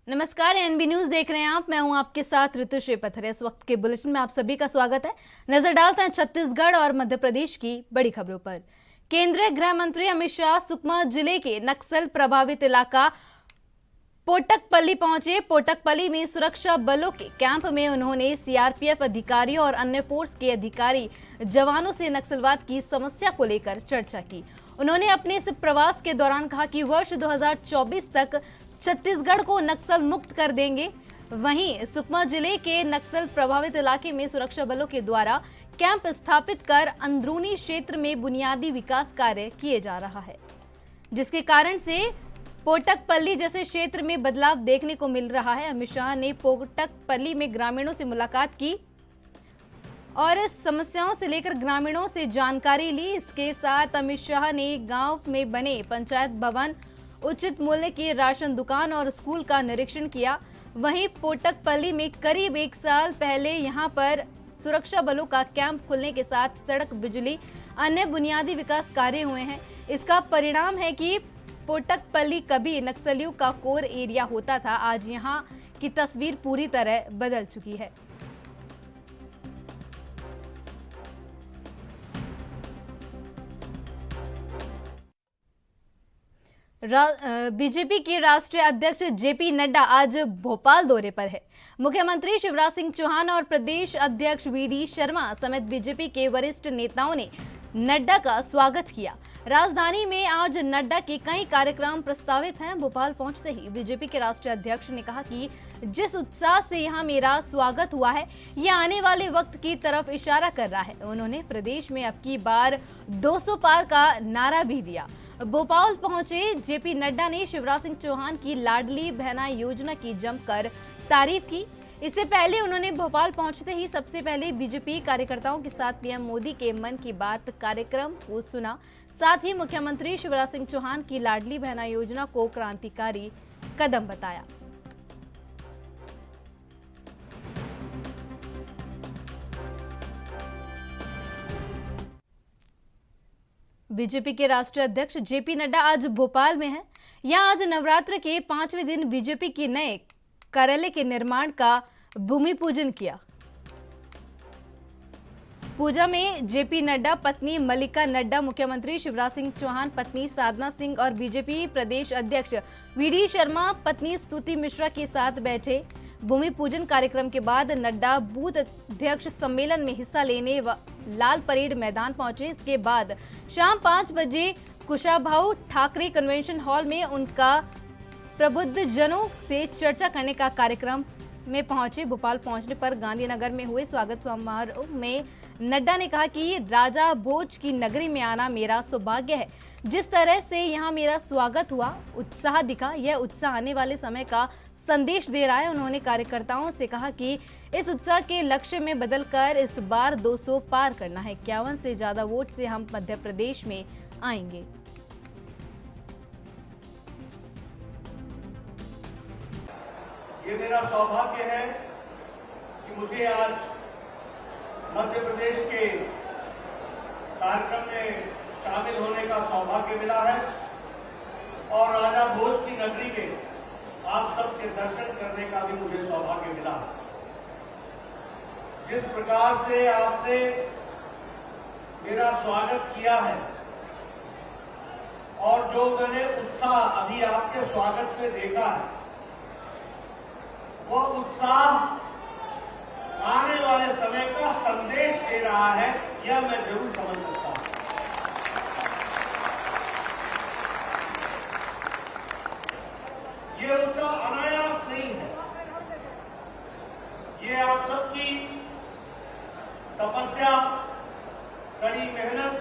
नमस्कार, NB news देख रहे हैं आप। मैं हूं आपके साथ ऋतु श्रीपथर। इस वक्त के बुलेटिन में आप सभी का स्वागत है। नजर डालते हैं छत्तीसगढ़ और मध्य प्रदेश की बड़ी खबरों पर। केंद्रीय गृह मंत्री अमित शाह सुकमा जिले के नक्सल प्रभावित इलाका पोटकपल्ली पहुंचे। पोटकपल्ली में सुरक्षा बलों के कैंप में उन्होंने सीआरपीएफ अधिकारियों और अन्य फोर्स के अधिकारी जवानों से नक्सलवाद की समस्या को लेकर चर्चा की। उन्होंने अपने इस प्रवास के दौरान कहा कि वर्ष 2024 तक छत्तीसगढ़ को नक्सल मुक्त कर देंगे। वहीं सुकमा जिले के नक्सल प्रभावित इलाके में सुरक्षा बलों के द्वारा कैंप स्थापित कर अंदरूनी क्षेत्र में बुनियादी विकास कार्य किए जा रहा है, जिसके कारण से पोटकपल्ली जैसे क्षेत्र में बदलाव देखने को मिल रहा है। अमित शाह ने पोटकपल्ली में ग्रामीणों से मुलाकात की और समस्याओं से लेकर ग्रामीणों से जानकारी ली। इसके साथ अमित शाह ने गांव में बने पंचायत भवन, उचित मूल्य की राशन दुकान और स्कूल का निरीक्षण किया। वहीं पोटकपल्ली में करीब 1 साल पहले यहां पर सुरक्षा बलों का कैंप खुलने के साथ सड़क, बिजली, अन्य बुनियादी विकास कार्य हुए हैं। इसका परिणाम है कि पोटकपल्ली कभी नक्सलियों का कोर एरिया होता था, आज यहां की तस्वीर पूरी तरह बदल चुकी है। बीजेपी के राष्ट्रीय अध्यक्ष जेपी नड्डा आज भोपाल दौरे पर है। मुख्यमंत्री शिवराज सिंह चौहान और प्रदेश अध्यक्ष वीडी शर्मा समेत बीजेपी के वरिष्ठ नेताओं ने नड्डा का स्वागत किया। राजधानी में आज नड्डा के कई कार्यक्रम प्रस्तावित हैं। भोपाल पहुंचते ही बीजेपी के राष्ट्रीय अध्यक्ष ने कहा कि जिस उत्साह से यहां मेरा स्वागत हुआ है, यह आने वाले वक्त की तरफ इशारा कर रहा है। उन्होंने प्रदेश में अब की बार 200 पार का नारा भी दिया। भोपाल पहुंचे जेपी नड्डा ने शिवराज सिंह चौहान की लाडली बहना योजना की जमकर तारीफ की। इससे पहले उन्होंने भोपाल पहुंचते ही सबसे पहले बीजेपी कार्यकर्ताओं के साथ पीएम मोदी के मन की बात कार्यक्रम को सुना। साथ ही मुख्यमंत्री शिवराज सिंह चौहान की लाडली बहना योजना को क्रांतिकारी कदम बताया। बीजेपी के राष्ट्रीय अध्यक्ष जेपी नड्डा आज भोपाल में हैं। यहां आज नवरात्र के 5वें दिन बीजेपी के नए कार्यालय के निर्माण का भूमि पूजन किया। पूजा में जेपी नड्डा, पत्नी मल्लिका नड्डा, मुख्यमंत्री शिवराज सिंह चौहान, पत्नी साधना सिंह और बीजेपी प्रदेश अध्यक्ष वीडी शर्मा, पत्नी स्तुति मिश्रा के साथ बैठे। भूमि पूजन कार्यक्रम के बाद नड्डा बूथ अध्यक्ष सम्मेलन में हिस्सा लेने लाल परेड मैदान पहुंचे। इसके बाद शाम 5 बजे कुशाभाऊ ठाकरे कन्वेंशन हॉल में उनका प्रबुद्ध जनों से चर्चा करने का कार्यक्रम में पहुंचे। भोपाल पहुंचने पर गांधीनगर में हुए स्वागत समारोह में नड्डा ने कहा कि राजा भोज की नगरी में आना मेरा सौभाग्य है। जिस तरह से यहां मेरा स्वागत हुआ, उत्साह दिखा, यह उत्साह आने वाले समय का संदेश दे रहा है। उन्होंने कार्यकर्ताओं से कहा कि इस उत्साह के लक्ष्य में बदलकर इस बार 200 पार करना है। 51 से ज्यादा वोट से हम मध्य प्रदेश में आएंगे। ये मेरा सौभाग्य है कि मुझे आज मध्य प्रदेश के कार्यक्रम में शामिल होने का सौभाग्य मिला है और राजा भोज की नगरी में आप सबके दर्शन करने का भी मुझे सौभाग्य मिला। जिस प्रकार से आपने मेरा स्वागत किया है और जो मैंने उत्साह अभी आपके स्वागत में देखा है, वो उत्साह आने वाले समय का संदेश दे रहा है, यह मैं जरूर समझ सकता हूं। ये उत्साह अनायास नहीं है, ये आप सबकी तपस्या, कड़ी मेहनत,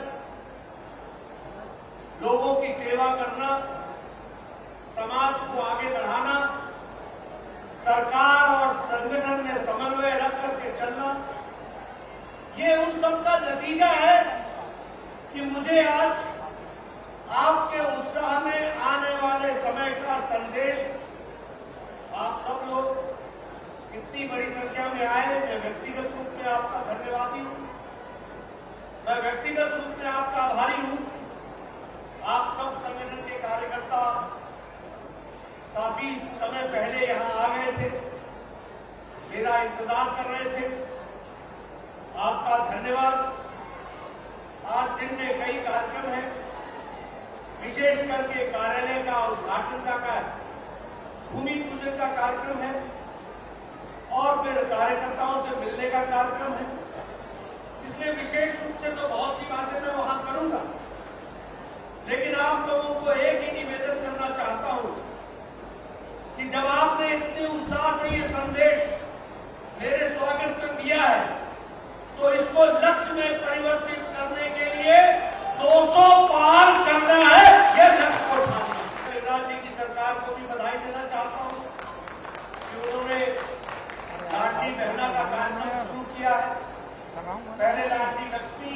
लोगों की सेवा करना, समाज को आगे बढ़ाना, सरकार और संगठन में समन्वय रख करके चलना, ये उन सब का नतीजा है कि मुझे आज आपके उत्साह में आने वाले समय का संदेश, आप सब लोग इतनी बड़ी संख्या में आए, मैं व्यक्तिगत रूप में आपका धन्यवादी हूं, मैं व्यक्तिगत रूप में आपका आभारी हूं। आप सब संगठन के कार्यकर्ता काफी समय पहले यहाँ आ गए थे, मेरा इंतजार कर रहे थे। आपका धन्यवाद। आज दिन में कई कार्यक्रम हैं, विशेष करके कार्यालय का उद्घाटन का भूमि पूजन का कार्यक्रम है और फिर कार्यकर्ताओं से मिलने का कार्यक्रम है। इसलिए विशेष रूप से तो बहुत सी बातें मैं वहां करूंगा, लेकिन आप लोगों को एक ही निवेदन करना चाहता हूं कि जब आपने इतने उत्साह से ये संदेश मेरे स्वागत में दिया है, तो इसको लक्ष्य में परिवर्तित करने के लिए 200 पार करना है, ये लक्ष्य को उठाना है। शिवराज जी की सरकार को भी बधाई देना चाहता हूं कि उन्होंने लाडली बहना का कार्यक्रम शुरू किया है। पहले लाडली लक्ष्मी,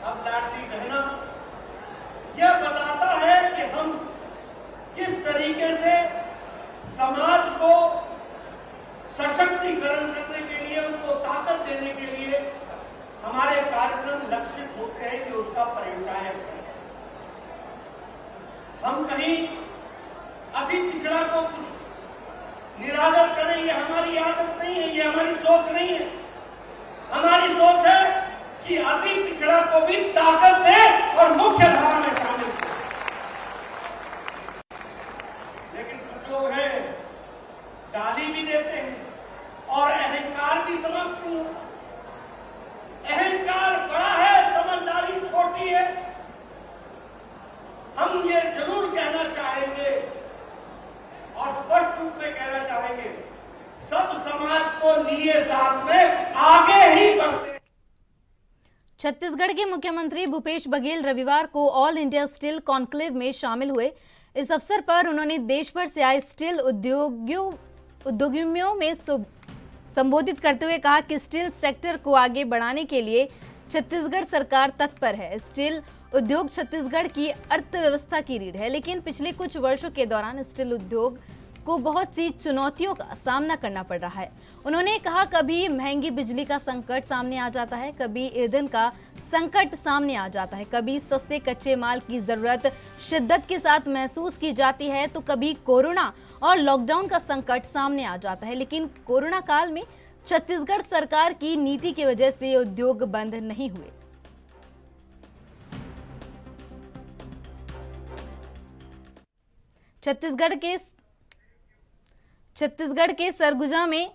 अब लाडली बहना। यह बताता है कि हम किस तरीके से समाज को सशक्तिकरण करने के लिए, उनको ताकत देने के लिए हमारे कार्यक्रम लक्षित होते हैं कि उसका परिचायन करें। हम कहीं अति पिछड़ा को कुछ निरादर करें, ये हमारी आदत नहीं है, ये हमारी सोच नहीं है। हमारी सोच है कि अति पिछड़ा को भी ताकत दें और मुख्य धारा में शामिल करें। लेकिन कुछ लोग हैं गाली भी देते हैं और अहंकार भी समाप्त नहीं होता। अहंकार बड़ा है, समझदारी छोटी है। हम ये जरूर कहना चाहेंगे और स्पष्ट रूप में कहना चाहेंगे, सब समाज को लिए साथ में आगे ही बढ़ते। छत्तीसगढ़ के मुख्यमंत्री भूपेश बघेल रविवार को ऑल इंडिया स्टील कॉन्क्लेव में शामिल हुए। इस अवसर पर उन्होंने देश भर से आए स्टील उद्योगियों में संबोधित करते हुए कहा कि स्टील सेक्टर को आगे बढ़ाने के लिए छत्तीसगढ़ सरकार तत्पर है। स्टील उद्योग छत्तीसगढ़ की अर्थव्यवस्था की रीढ़ है, लेकिन पिछले कुछ वर्षों के दौरान स्टील उद्योग को बहुत सी चुनौतियों का सामना करना पड़ रहा है। उन्होंने कहा, कभी महंगी बिजली का संकट सामने आ जाता है, कभी ईंधन का संकट सामने आ जाता है, कभी सस्ते कच्चे माल की जरूरत शिद्दत के साथ महसूस की जाती है, तो कभी कोरोना और लॉकडाउन का संकट सामने आ जाता है। लेकिन कोरोना काल में छत्तीसगढ़ सरकार की नीति की वजह से उद्योग बंद नहीं हुए। छत्तीसगढ़ के सरगुजा में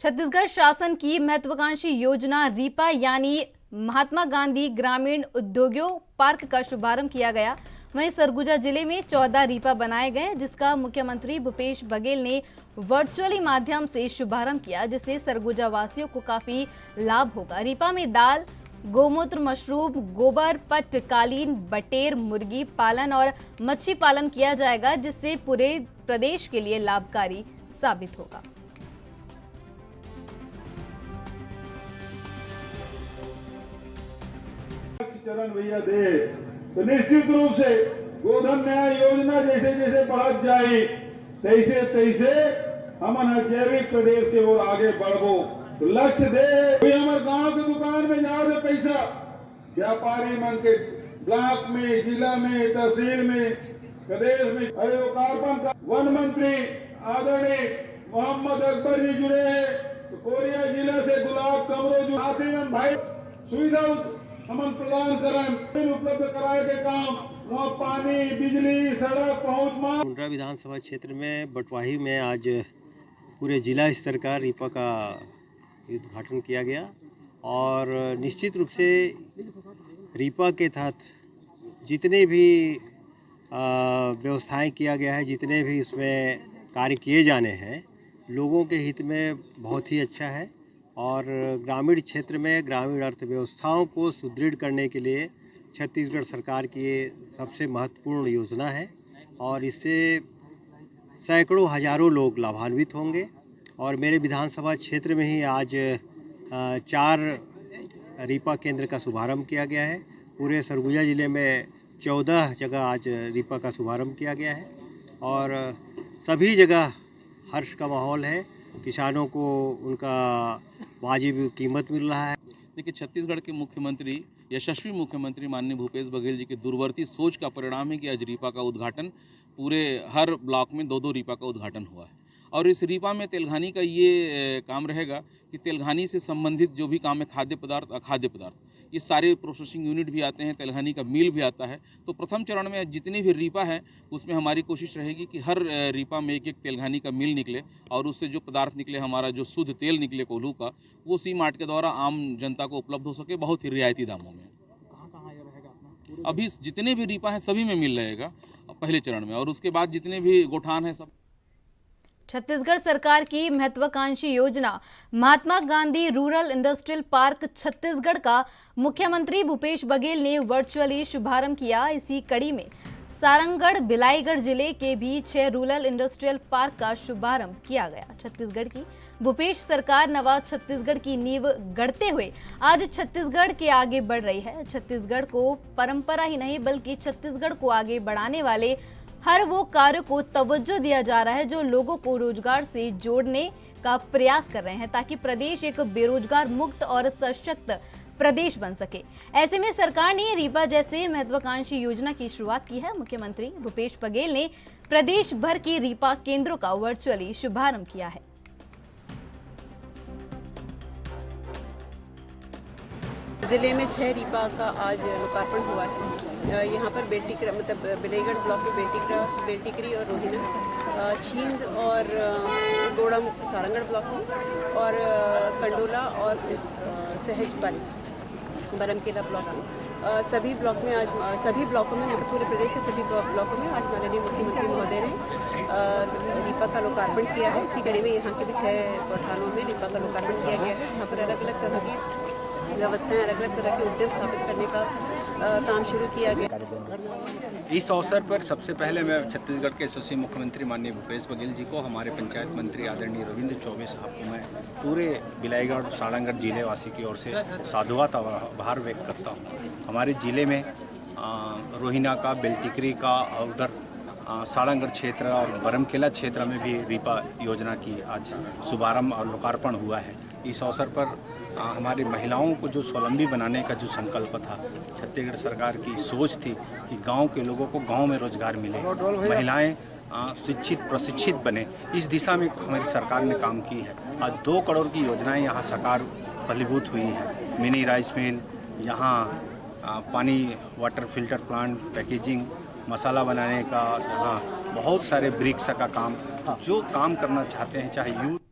छत्तीसगढ़ शासन की महत्वाकांक्षी योजना रीपा यानी महात्मा गांधी ग्रामीण उद्योगों पार्क का शुभारंभ किया गया। वहीं सरगुजा जिले में 14 रीपा बनाए गए, जिसका मुख्यमंत्री भूपेश बघेल ने वर्चुअली माध्यम से शुभारंभ किया, जिससे सरगुजा वासियों को काफी लाभ होगा। रीपा में दाल, गोमूत्र, मशरूम, गोबर, पट, कालीन, बटेर, मुर्गी पालन और मच्छी पालन किया जाएगा, जिससे पूरे प्रदेश के लिए लाभकारी साबित होगा। चरण भैया दे तो निश्चित रूप से गोधन न्याय योजना जैसे जैसे बढ़त जाए तैसे तैसे हम जैविक प्रदेश के ओर आगे बढ़ो। तो लक्ष्य दे हमारे गांव के दुकान में ज्यादा पैसा व्यापारी मन के ब्लॉक में, जिला में, तहसील में, प्रदेश में लोकार्पण। वन मंत्री आदरणीय मोहम्मद अकबर जी जुड़े हैं, तो कोरिया जिला से गुलाब कमरो जो आते भाई सुविधा हम प्रदान करें, उपलब्ध कराए के काम, वहाँ पानी, बिजली, सड़क पहुँच मांग। मुंड्रा विधानसभा क्षेत्र में बटवाही में आज पूरे जिला स्तर का रीपा का उद्घाटन किया गया और निश्चित रूप से रीपा के तहत जितने भी व्यवस्थाएं किया गया है, जितने भी उसमें कार्य किए जाने हैं, लोगों के हित में बहुत ही अच्छा है और ग्रामीण क्षेत्र में ग्रामीण अर्थव्यवस्थाओं को सुदृढ़ करने के लिए छत्तीसगढ़ सरकार की ये सबसे महत्वपूर्ण योजना है और इससे सैकड़ों हजारों लोग लाभान्वित होंगे। और मेरे विधानसभा क्षेत्र में ही आज 4 रीपा केंद्र का शुभारंभ किया गया है। पूरे सरगुजा जिले में 14 जगह आज रीपा का शुभारंभ किया गया है और सभी जगह हर्ष का माहौल है। किसानों को उनका वाजिब कीमत मिल रहा है। देखिए, छत्तीसगढ़ के मुख्यमंत्री, यशस्वी मुख्यमंत्री माननीय भूपेश बघेल जी के दूरवर्ती सोच का परिणाम है कि आज रीपा का उद्घाटन पूरे हर ब्लॉक में 2-2 रीपा का उद्घाटन हुआ है। और इस रीपा में तेलघानी का ये काम रहेगा कि तेलघानी से संबंधित जो भी काम है, खाद्य पदार्थ, अखाद्य पदार्थ, ये सारे प्रोसेसिंग यूनिट भी आते हैं, तेलघानी का मिल भी आता है। तो प्रथम चरण में जितनी भी रीपा है उसमें हमारी कोशिश रहेगी कि हर रीपा में एक तेलघानी का मिल निकले और उससे जो पदार्थ निकले, हमारा जो शुद्ध तेल निकले कोल्हू का, वो सी मार्ट के द्वारा आम जनता को उपलब्ध हो सके बहुत ही रियायती दामों में। अभी जितने भी रीपा हैं सभी में मिल रहेगा पहले चरण में, और उसके बाद जितने भी गोठान हैं सब। छत्तीसगढ़ सरकार की महत्वाकांक्षी योजना Mahatma Gandhi rural industrial park Chhattisgarh का मुख्यमंत्री भूपेश बघेल ने वर्चुअली शुभारंभ किया। इसी कड़ी में सारंगढ़ बिलाईगढ़ जिले के भी 6 रूरल इंडस्ट्रियल पार्क का शुभारंभ किया गया। छत्तीसगढ़ की भूपेश सरकार नवा छत्तीसगढ़ की नींव गढ़ते हुए आज छत्तीसगढ़ के आगे बढ़ रही है। छत्तीसगढ़ को परंपरा ही नहीं बल्कि छत्तीसगढ़ को आगे बढ़ाने वाले हर वो कार्य को तवज्जो दिया जा रहा है जो लोगों को रोजगार से जोड़ने का प्रयास कर रहे हैं, ताकि प्रदेश एक बेरोजगार मुक्त और सशक्त प्रदेश बन सके। ऐसे में सरकार ने रीपा जैसे महत्वाकांक्षी योजना की शुरुआत की है। मुख्यमंत्री भूपेश बघेल ने प्रदेश भर की रीपा केंद्रों का वर्चुअली शुभारंभ किया है। जिले में 6 रीपा का आज लोकार्पण हुआ है। यहाँ पर बेल्टिकरा मतलब बिलाईगढ़ ब्लॉक के बेल्टिकरी और रोहिना, छींद और गोड़म सारंगढ़ ब्लॉक में, और कंडोला और सहजपाली बरमकेला ब्लॉक में। सभी ब्लॉक में आज सभी ब्लॉकों में मतलब पूरे प्रदेश के सभी ब्लॉकों में आज माननीय मुख्यमंत्री महोदय ने रीपा का लोकार्पण किया है। इसी कड़ी में यहाँ के भी 6 गोठानों में रीपा का लोकार्पण किया गया है, जहाँ पर अलग अलग तरह की व्यवस्थाएं, अलग अलग तरह के उद्यम स्थापित करने का काम शुरू किया गया। इस अवसर पर सबसे पहले मैं छत्तीसगढ़ के यशस्वी मुख्यमंत्री माननीय भूपेश बघेल जी को, हमारे पंचायत मंत्री आदरणीय रविंद्र चौबे साहब को मैं पूरे बिलाईगढ़ और सारंगढ़ जिले वासी की ओर से साधुवाद आभार व्यक्त करता हूँ। हमारे जिले में रोहिना का, बेल्टिकरी का, उधर सारंगढ़ क्षेत्र और बरमकेला क्षेत्र में भी रीपा योजना की आज शुभारंभ और लोकार्पण हुआ है। इस अवसर पर हमारी महिलाओं को जो स्वावलंबी बनाने का जो संकल्प था, छत्तीसगढ़ सरकार की सोच थी कि गांव के लोगों को गांव में रोजगार मिले, महिलाएं शिक्षित प्रशिक्षित बने, इस दिशा में हमारी सरकार ने काम की है। आज 2 करोड़ की योजनाएं यहाँ साकार फलीभूत हुई हैं। मिनी राइस मिल, यहाँ पानी वाटर फिल्टर प्लांट, पैकेजिंग, मसाला बनाने का, यहाँ बहुत सारे ब्रिक्स का काम, जो काम करना चाहते हैं चाहे यूथ।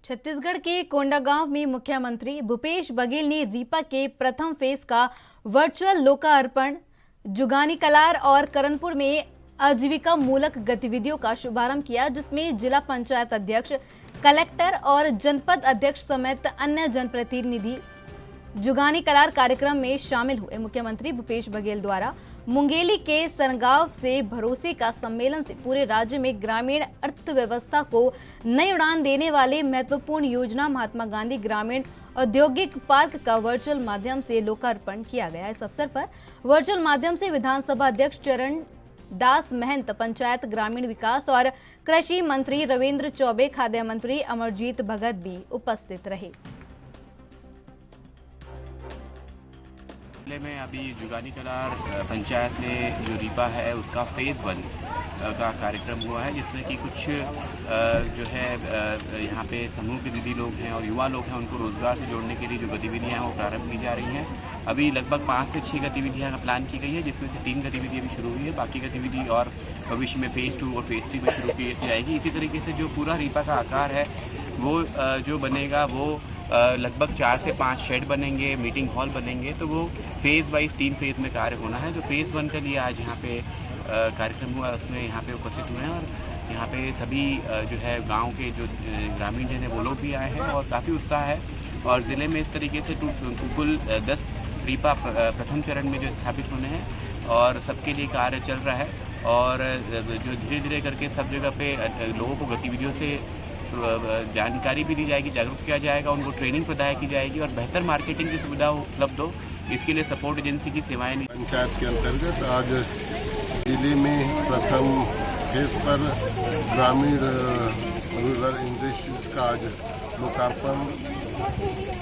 छत्तीसगढ़ के कोंडागांव में मुख्यमंत्री भूपेश बघेल ने रीपा के प्रथम फेज का वर्चुअल लोकार्पण, जुगानी कलार और करनपुर में आजीविका मूलक गतिविधियों का शुभारंभ किया, जिसमें जिला पंचायत अध्यक्ष, कलेक्टर और जनपद अध्यक्ष समेत अन्य जनप्रतिनिधि जुगानी कलार कार्यक्रम में शामिल हुए। मुख्यमंत्री भूपेश बघेल द्वारा मुंगेली के सरगांव से भरोसे का सम्मेलन से पूरे राज्य में ग्रामीण अर्थव्यवस्था को नई उड़ान देने वाले महत्वपूर्ण योजना महात्मा गांधी ग्रामीण औद्योगिक पार्क का वर्चुअल माध्यम से लोकार्पण किया गया। इस अवसर पर वर्चुअल माध्यम से विधानसभा अध्यक्ष चरण दास महंत, पंचायत ग्रामीण विकास और कृषि मंत्री रविंद्र चौबे, खाद्य मंत्री अमरजीत भगत भी उपस्थित रहे। जिले में अभी जुगानी कलार पंचायत में जो रीपा है उसका फेज़ 1 का कार्यक्रम हुआ है, जिसमें कि कुछ जो है यहाँ पे समूह के दीदी लोग हैं और युवा लोग हैं, उनको रोजगार से जोड़ने के लिए जो गतिविधियाँ हैं वो प्रारंभ की जा रही हैं। अभी लगभग 5 से 6 गतिविधियाँ का प्लान की गई है, जिसमें से 3 गतिविधियाँ भी शुरू हुई है। बाकी गतिविधि और भविष्य में फेज़ 2 और फेज़ 3 में शुरू की जाएगी। इसी तरीके से जो पूरा रीपा का आकार है वो जो बनेगा वो लगभग 4 से 5 शेड बनेंगे, मीटिंग हॉल बनेंगे। तो वो फेज़ वाइज 3 फेज़ में कार्य होना है। जो फेज़ 1 के लिए आज यहाँ पे कार्यक्रम हुआ उसमें यहाँ पे उपस्थित हुए हैं और यहाँ पे सभी जो है गांव के जो ग्रामीण जन हैं वो लोग भी आए हैं और काफ़ी उत्साह है। और ज़िले में इस तरीके से कुल 10 रीपा प्रथम चरण में जो स्थापित होने हैं और सबके लिए कार्य चल रहा है। और जो धीरे धीरे करके सब जगह पे लोगों को गतिविधियों से जानकारी भी दी जाएगी, जागरूक किया जाएगा, उनको ट्रेनिंग प्रदान की जाएगी और बेहतर मार्केटिंग की सुविधा उपलब्ध हो, इसके लिए सपोर्ट एजेंसी की सेवाएं। पंचायत के अंतर्गत आज जिले में प्रथम फेज पर ग्रामीण रूरल इंडस्ट्रीज का आज लोकार्पण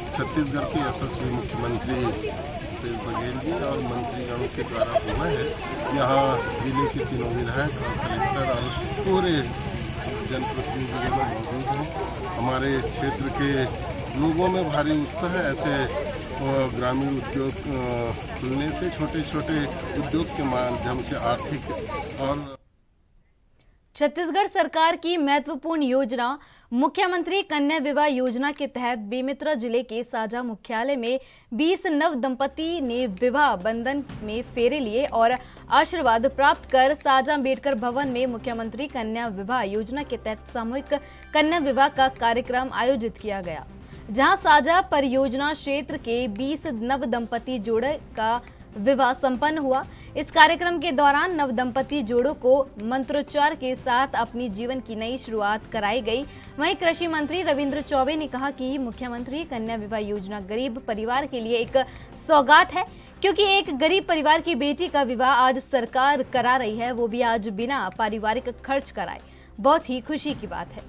छत्तीसगढ़ के यशस्वी मुख्यमंत्री भूपेश बघेल जी और मंत्रीगणों के द्वारा हुआ है। यहाँ जिले के तीनों विधायक और कलेक्टर और पूरे जनप्रतिनिधियों मौजूद हैं। हमारे क्षेत्र के लोगों में भारी उत्साह है। ऐसे ग्रामीण उद्योग खुलने से छोटे छोटे उद्योग के माध्यम से आर्थिक और छत्तीसगढ़ सरकार की महत्वपूर्ण योजना मुख्यमंत्री कन्या विवाह योजना के तहत बेमेतरा जिले के साजा मुख्यालय में 20 नव दंपति ने विवाह बंधन में फेरे लिए और आशीर्वाद प्राप्त कर साजा अम्बेडकर भवन में मुख्यमंत्री कन्या विवाह योजना के तहत सामूहिक कन्या विवाह का कार्यक्रम आयोजित किया गया, जहां साजा परियोजना क्षेत्र के 20 नव दंपति जोड़े का विवाह संपन्न हुआ। इस कार्यक्रम के दौरान नव दंपति जोड़ों को मंत्रोच्चार के साथ अपनी जीवन की नई शुरुआत कराई गई। वहीं कृषि मंत्री रविंद्र चौबे ने कहा कि मुख्यमंत्री कन्या विवाह योजना गरीब परिवार के लिए एक सौगात है, क्योंकि एक गरीब परिवार की बेटी का विवाह आज सरकार करा रही है, वो भी आज बिना पारिवारिक खर्च कराए। बहुत ही खुशी की बात है।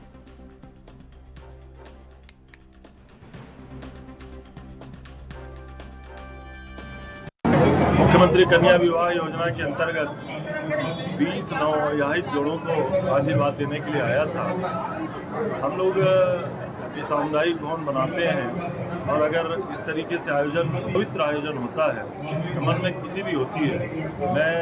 मुख्यमंत्री कन्या विवाह योजना के अंतर्गत 20 नवविवाहित जोड़ों को आशीर्वाद देने के लिए आया था। हम लोग ये सामुदायिक भवन बनाते हैं और अगर इस तरीके से पवित्र आयोजन होता है तो मन में खुशी भी होती है। मैं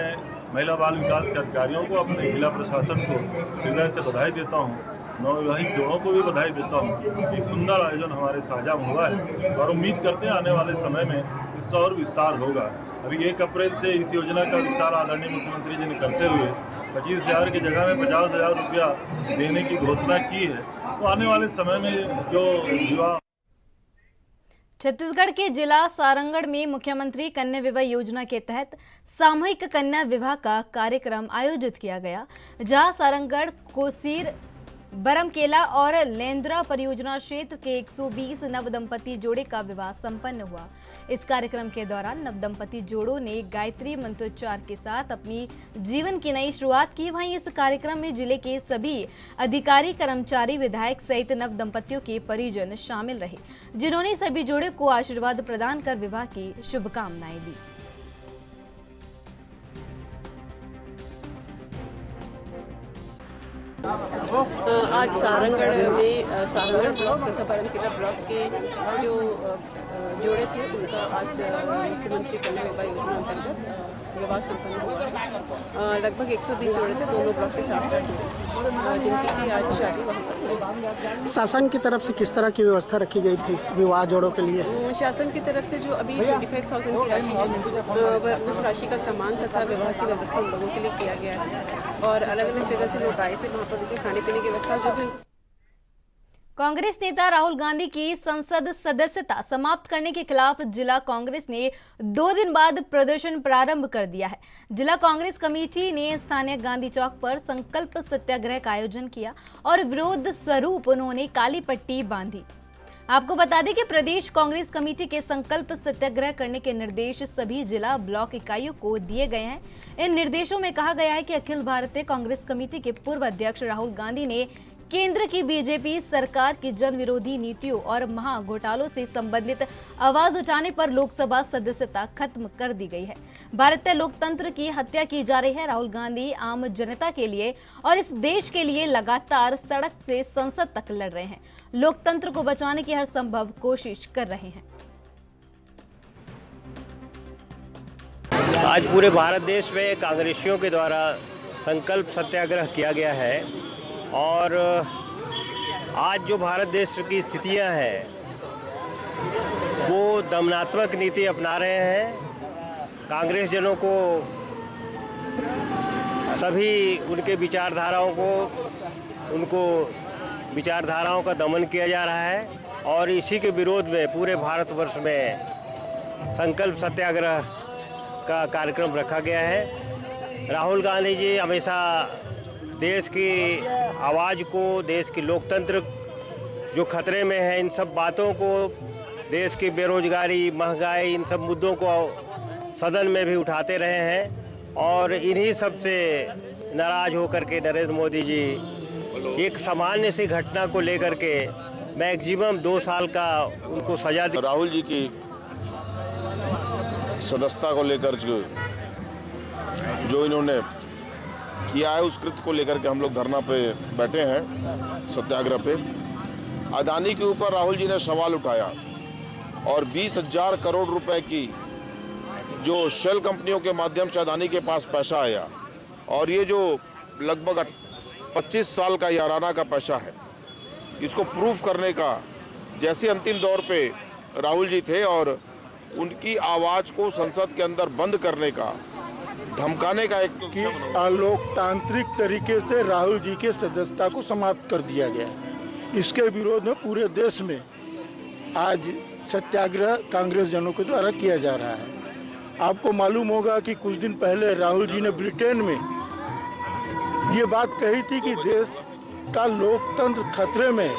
महिला बाल विकास के अधिकारियों को, अपने जिला प्रशासन को हृदय से बधाई देता हूँ, नवविवाहित जोड़ों को भी बधाई देता हूँ। एक सुंदर आयोजन हमारे साझा में हुआ है और उम्मीद करते हैं आने वाले समय में इसका और विस्तार होगा। अभी 1 अप्रैल से इस योजना का विस्तार आदरणीय मुख्यमंत्री जी ने करते हुए 25,000 की जगह में 50,000 रुपया देने की घोषणा की है। तो आने वाले समय में जो युवा छत्तीसगढ़ के जिला सारंगढ़ में मुख्यमंत्री कन्या विवाह योजना के तहत सामूहिक कन्या विवाह का कार्यक्रम आयोजित किया गया, जहां सारंगढ़, कोसीर, बरमकेला और लेंद्रा परियोजना क्षेत्र के 120 नव दंपति जोड़े का विवाह संपन्न हुआ। इस कार्यक्रम के दौरान नव दंपति जोड़ों ने गायत्री मंत्रोच्चार के साथ अपनी जीवन की नई शुरुआत की। वहीं इस कार्यक्रम में जिले के सभी अधिकारी, कर्मचारी, विधायक सहित नव दंपतियों के परिजन शामिल रहे, जिन्होंने सभी जोड़े को आशीर्वाद प्रदान कर विवाह की शुभकामनाएं दी। आज सारंगढ़ में सारंगढ़ ब्लॉक तथा बरमकेला ब्लॉक के जो जोड़े थे उनका आज मुख्यमंत्री कन्या विवाह योजना अंतर्गत विवाह संपन्न हुआ। लगभग 120 जोड़े थे, दोनों ब्लॉक के 60 जिनकी की आज शादी वहाँ पर। शासन की तरफ से किस तरह की व्यवस्था रखी गई थी विवाह जोड़ों के लिए? शासन की तरफ से जो अभी 25,000 की राशि है, उस राशि का सम्मान तथा विवाह की व्यवस्था उन लोगों के लिए किया गया है और अलग अलग जगह से लोग आए थे, वहाँ पर उनके खाने पीने की व्यवस्था जो भी। कांग्रेस नेता राहुल गांधी की संसद सदस्यता समाप्त करने के खिलाफ जिला कांग्रेस ने 2 दिन बाद प्रदर्शन प्रारंभ कर दिया है। जिला कांग्रेस कमेटी ने स्थानीय गांधी चौक पर संकल्प सत्याग्रह का आयोजन किया और विरोध स्वरूप उन्होंने काली पट्टी बांधी। आपको बता दें कि प्रदेश कांग्रेस कमेटी के संकल्प सत्याग्रह करने के निर्देश सभी जिला ब्लॉक इकाइयों को दिए गए हैं। इन निर्देशों में कहा गया है कि अखिल भारतीय कांग्रेस कमेटी के पूर्व अध्यक्ष राहुल गांधी ने केंद्र की बीजेपी सरकार की जन विरोधी नीतियों और महा घोटालों से संबंधित आवाज उठाने पर लोकसभा सदस्यता खत्म कर दी गई है। भारतीय लोकतंत्र की हत्या की जा रही है। राहुल गांधी आम जनता के लिए और इस देश के लिए लगातार सड़क से संसद तक लड़ रहे हैं, लोकतंत्र को बचाने की हर संभव कोशिश कर रहे हैं। आज पूरे भारत देश में कांग्रेसियों के द्वारा संकल्प सत्याग्रह किया गया है और आज जो भारत देश की स्थितियां हैं वो दमनात्मक नीति अपना रहे हैं। कांग्रेस जनों को सभी उनके विचारधाराओं का दमन किया जा रहा है और इसी के विरोध में पूरे भारतवर्ष में संकल्प सत्याग्रह का कार्यक्रम रखा गया है। राहुल गांधी जी हमेशा देश की आवाज़ को, देश की लोकतंत्र जो खतरे में है, इन सब बातों को, देश की बेरोजगारी, महंगाई, इन सब मुद्दों को सदन में भी उठाते रहे हैं और इन्हीं सब से नाराज होकर के नरेंद्र मोदी जी एक सामान्य सी घटना को लेकर के मैक्सिमम 2 साल का उनको सजा दी। राहुल जी की सदस्यता को लेकर जो इन्होंने किया है उस कृत्य को लेकर के हम लोग धरना पे बैठे हैं, सत्याग्रह पे। अदानी के ऊपर राहुल जी ने सवाल उठाया और 20,000 करोड़ रुपए की जो शेल कंपनियों के माध्यम से अदानी के पास पैसा आया और ये जो लगभग 25 साल का याराना का पैसा है, इसको प्रूफ करने का जैसे अंतिम दौर पे राहुल जी थे और उनकी आवाज़ को संसद के अंदर बंद करने का, धमकाने का एक कि अलोकतांत्रिक तरीके से राहुल जी के सदस्यता को समाप्त कर दिया गया। इसके विरोध में पूरे देश में आज सत्याग्रह कांग्रेस जनों के द्वारा किया जा रहा है। आपको मालूम होगा कि कुछ दिन पहले राहुल जी ने ब्रिटेन में ये बात कही थी कि देश का लोकतंत्र खतरे में,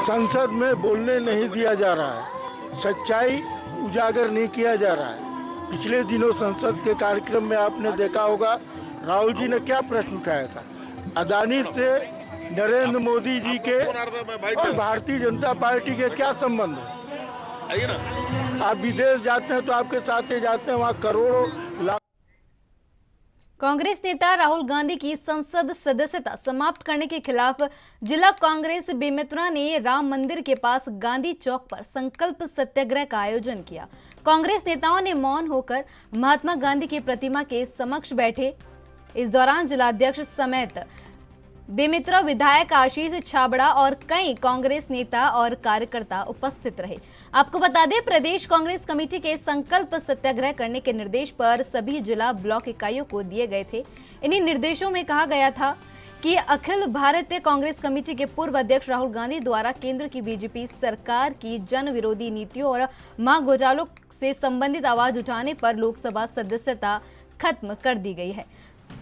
संसद में बोलने नहीं दिया जा रहा है, सच्चाई उजागर नहीं किया जा रहा है। पिछले दिनों संसद के कार्यक्रम में आपने देखा होगा राहुल जी ने क्या प्रश्न उठाया था, अदानी से नरेंद्र मोदी जी के और भारतीय जनता पार्टी के क्या संबंध है। आप विदेश जाते हैं तो आपके साथ ही जाते हैं, वहाँ करोड़ों लाख। कांग्रेस नेता राहुल गांधी की संसद सदस्यता समाप्त करने के खिलाफ जिला कांग्रेस बेमेतरा ने राम मंदिर के पास गांधी चौक पर संकल्प सत्याग्रह का आयोजन किया। कांग्रेस नेताओं ने मौन होकर महात्मा गांधी की प्रतिमा के समक्ष बैठे। इस दौरान जिलाध्यक्ष समेत बेमेतरा विधायक आशीष छाबड़ा और कई कांग्रेस नेता और कार्यकर्ता उपस्थित रहे। आपको बता दें, प्रदेश कांग्रेस कमेटी के संकल्प सत्याग्रह करने के निर्देश पर सभी जिला ब्लॉक इकाइयों को दिए गए थे। इन्हीं निर्देशों में कहा गया था कि अखिल भारतीय कांग्रेस कमेटी के पूर्व अध्यक्ष राहुल गांधी द्वारा केंद्र की बीजेपी सरकार की जन विरोधी नीतियों और महाघोटालों से संबंधित आवाज उठाने पर लोकसभा सदस्यता खत्म कर दी गई है।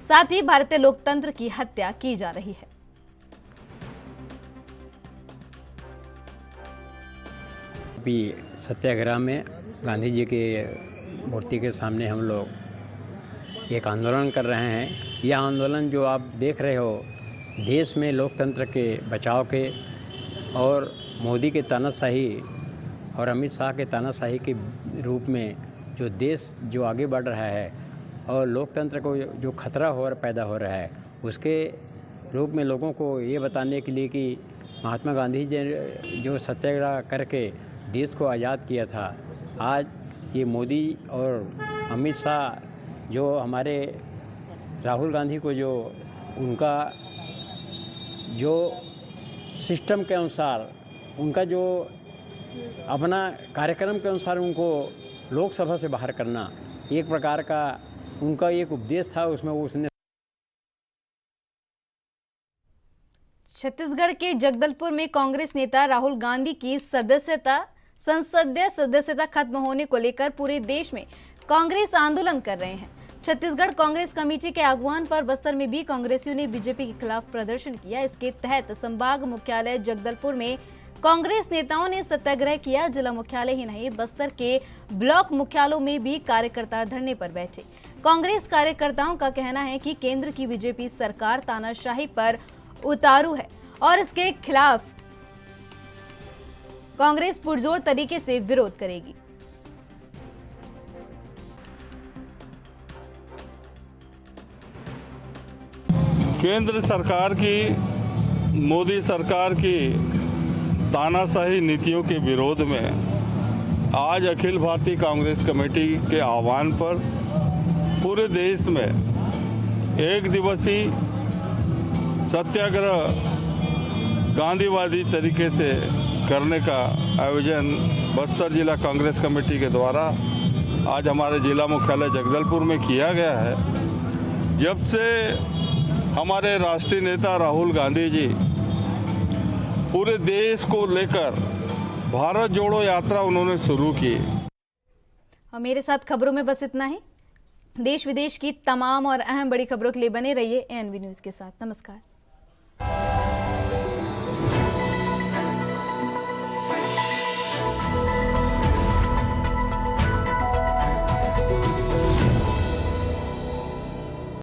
साथ ही भारतीय लोकतंत्र की हत्या की जा रही है। अभी सत्याग्रह में गांधी जी के मूर्ति के सामने हम लोग एक आंदोलन कर रहे हैं। यह आंदोलन जो आप देख रहे हो, देश में लोकतंत्र के बचाव के और मोदी के तानाशाही और अमित शाह के तानाशाही के रूप में जो देश जो आगे बढ़ रहा है और लोकतंत्र को जो खतरा पैदा हो रहा है, उसके रूप में लोगों को ये बताने के लिए कि महात्मा गांधी जी जो सत्याग्रह करके देश को आज़ाद किया था, आज ये मोदी और अमित शाह जो हमारे राहुल गांधी को जो उनका जो सिस्टम के अनुसार, उनका जो अपना कार्यक्रम के अनुसार उनको लोकसभा से बाहर करना, एक प्रकार का उनका एक उपदेश था। उसमें उसने छत्तीसगढ़ के जगदलपुर में कांग्रेस नेता राहुल गांधी की संसदीय सदस्यता खत्म होने को लेकर पूरे देश में कांग्रेस आंदोलन कर रहे हैं। छत्तीसगढ़ कांग्रेस कमेटी के आह्वान पर बस्तर में भी कांग्रेसियों ने बीजेपी के खिलाफ प्रदर्शन किया। इसके तहत संभाग मुख्यालय जगदलपुर में कांग्रेस नेताओं ने सत्याग्रह किया। जिला मुख्यालय ही नहीं, बस्तर के ब्लॉक मुख्यालयों में भी कार्यकर्ता धरने पर बैठे। कांग्रेस कार्यकर्ताओं का कहना है कि केंद्र की बीजेपी सरकार तानाशाही पर उतारू है और इसके खिलाफ कांग्रेस पुरजोर तरीके से विरोध करेगी। केंद्र सरकार की, मोदी सरकार की तानाशाही नीतियों के विरोध में आज अखिल भारतीय कांग्रेस कमेटी के आह्वान पर पूरे देश में एक दिवसीय सत्याग्रह गांधीवादी तरीके से करने का आयोजन बस्तर जिला कांग्रेस कमेटी के द्वारा आज हमारे जिला मुख्यालय जगदलपुर में किया गया है। जब से हमारे राष्ट्रीय नेता राहुल गांधी जी पूरे देश को लेकर भारत जोड़ो यात्रा उन्होंने शुरू की। और मेरे साथ खबरों में बस इतना ही। देश विदेश की तमाम और अहम बड़ी खबरों के लिए बने रहिए एएनबी न्यूज़ के साथ। नमस्कार।